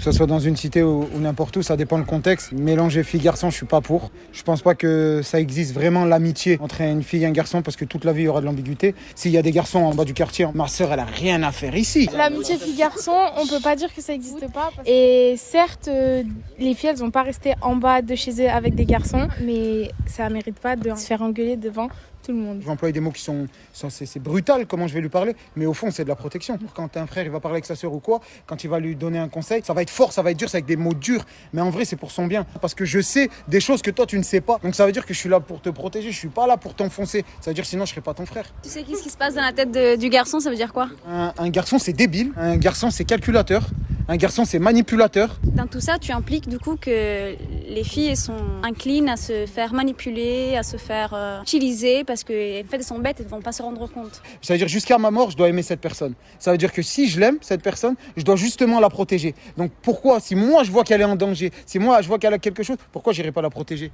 Que ce soit dans une cité ou n'importe où, ça dépend le contexte. Mélanger fille-garçon, je suis pas pour. Je pense pas que ça existe vraiment l'amitié entre une fille et un garçon parce que toute la vie, il y aura de l'ambiguïté. S'il y a des garçons en bas du quartier, ma sœur, elle a rien à faire ici. L'amitié fille-garçon, on peut pas dire que ça n'existe pas. Et certes, les filles, elles vont pas rester en bas de chez eux avec des garçons, mais ça mérite pas de se faire engueuler devant tout le monde. Je vais employer des mots qui sont c'est brutal comment je vais lui parler, mais au fond c'est de la protection. Quand un frère il va parler avec sa sœur ou quoi, quand il va lui donner un conseil, ça va être fort, ça va être dur, c'est avec des mots durs, mais en vrai c'est pour son bien, parce que je sais des choses que toi tu ne sais pas. Donc ça veut dire que je suis là pour te protéger, je suis pas là pour t'enfoncer. Ça veut dire sinon je serais pas ton frère. Tu sais qu'est-ce qui se passe dans la tête du garçon, ça veut dire quoi? Un garçon c'est débile, un garçon c'est calculateur, un garçon c'est manipulateur. Dans tout ça, tu impliques du coup que les filles sont inclines à se faire manipuler, à se faire utiliser parce que en fait elles sont bêtes, elles ne vont pas se rendre compte. Ça veut dire jusqu'à ma mort, je dois aimer cette personne. Ça veut dire que si je l'aime, cette personne, je dois justement la protéger. Donc pourquoi, si moi je vois qu'elle est en danger, si moi je vois qu'elle a quelque chose, pourquoi j'irai pas la protéger?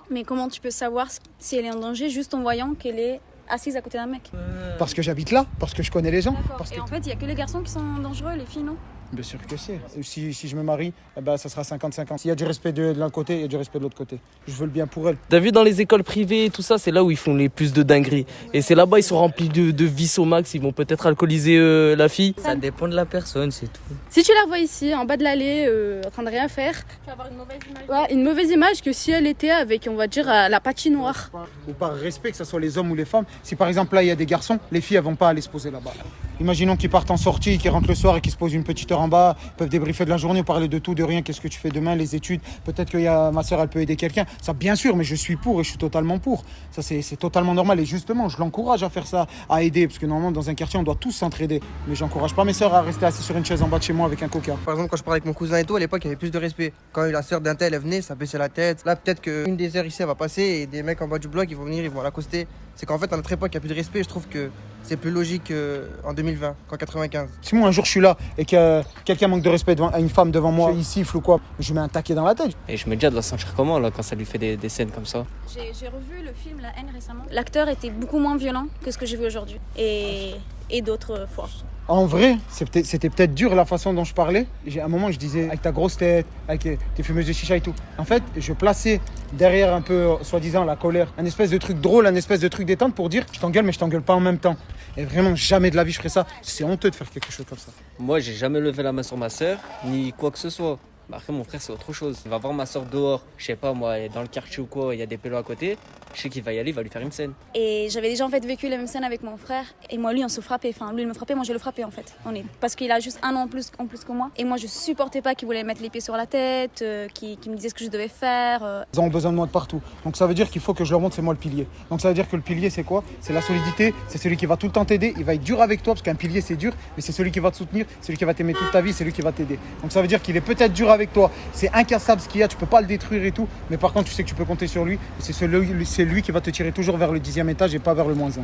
Mais comment tu peux savoir si elle est en danger juste en voyant qu'elle est assise à côté d'un mec? Parce que j'habite là, parce que je connais les gens. Parce Et que... en fait, il n'y a que les garçons qui sont dangereux, les filles non? Bien sûr que c'est. Si je me marie, eh ben, ça sera 50-50. S'il y a du respect de l'un côté, il y a du respect de l'autre côté. Je veux le bien pour elle. T'as vu dans les écoles privées et tout ça, c'est là où ils font les plus de dingueries. Et c'est là-bas, ils sont remplis de vices au max, ils vont peut-être alcooliser la fille. Ça dépend de la personne, c'est tout. Si tu la vois ici, en bas de l'allée, en train de rien faire, Tu vas avoir une mauvaise image. ouais, une mauvaise image que si elle était avec, on va dire, la patinoire. Ou par respect, que ce soit les hommes ou les femmes. Si par exemple là, il y a des garçons, les filles, elles vont pas aller se poser là-bas. Imaginons qu'ils partent en sortie, qu'ils rentrent le soir et qu'ils se posent une petite heure en bas, peuvent débriefer de la journée, parler de tout, de rien, qu'est-ce que tu fais demain, les études, peut-être que ma soeur elle peut aider quelqu'un. Ça bien sûr, mais je suis pour et je suis totalement pour. Ça c'est totalement normal et justement, je l'encourage à faire ça, à aider, parce que normalement dans un quartier on doit tous s'entraider. Mais j'encourage pas mes soeurs à rester assis sur une chaise en bas de chez moi avec un coca. Par exemple, quand je parlais avec mon cousin et tout, à l'époque, il y avait plus de respect. Quand la sœur d'un tel elle venait, ça baissait la tête. Là, peut-être qu'une des heures ici, elle va passer et des mecs en bas du bloc, ils vont venir, ils vont l'accoster. C'est qu'en fait, à notre époque, il n'y a plus de respect. Je trouve que c'est plus logique en 2020 qu'en 95. Si moi un jour je suis là et que quelqu'un manque de respect à une femme devant moi, il siffle ou quoi, je lui mets un taquet dans la tête. Et je me dis, elle doit se sentir comment là quand ça lui fait des scènes comme ça. J'ai revu le film La haine récemment. L'acteur était beaucoup moins violent que ce que j'ai vu aujourd'hui. Et d'autres fois. En vrai, c'était peut-être dur la façon dont je parlais. À un moment, je disais avec ta grosse tête, avec tes fumeuses de chicha et tout. En fait, je plaçais derrière un peu, soi-disant, la colère, un espèce de truc drôle, un espèce de truc détente pour dire je t'engueule, mais je t'engueule pas en même temps. Et vraiment, jamais de la vie je ferais ça. C'est honteux de faire quelque chose comme ça. Moi, j'ai jamais levé la main sur ma sœur, ni quoi que ce soit. Bah après, mon frère, c'est autre chose. Il va voir ma soeur dehors, je sais pas, moi, elle est dans le quartier ou quoi, il y a des pélos à côté. Je sais qu'il va y aller, il va lui faire une scène. Et j'avais déjà en fait vécu la même scène avec mon frère. Et moi, lui, on se frappait. Enfin, lui, il me frappait, moi, je le frappais en fait. Parce qu'il a juste un an en plus que moi. Et moi, je supportais pas qu'il voulait mettre les pieds sur la tête, qu'il me disait ce que je devais faire. Ils ont besoin de moi de partout. Donc ça veut dire qu'il faut que je leur montre c'est moi le pilier. Donc ça veut dire que le pilier, c'est quoi? C'est la solidité, c'est celui qui va tout le temps t'aider. Il va être dur avec toi parce qu'un pilier, c'est dur, mais c'est celui qui va te soutenir, celui qui va t'aimer toute ta vie, c'est lui qui va t'aider. Donc ça veut dire qu'il est peut-être dur avec toi. C'est incassable ce qu'il y a, tu peux pas le détruire et tout, mais par contre tu sais que tu peux compter sur lui et c'est lui qui va te tirer toujours vers le 10e étage et pas vers le -1.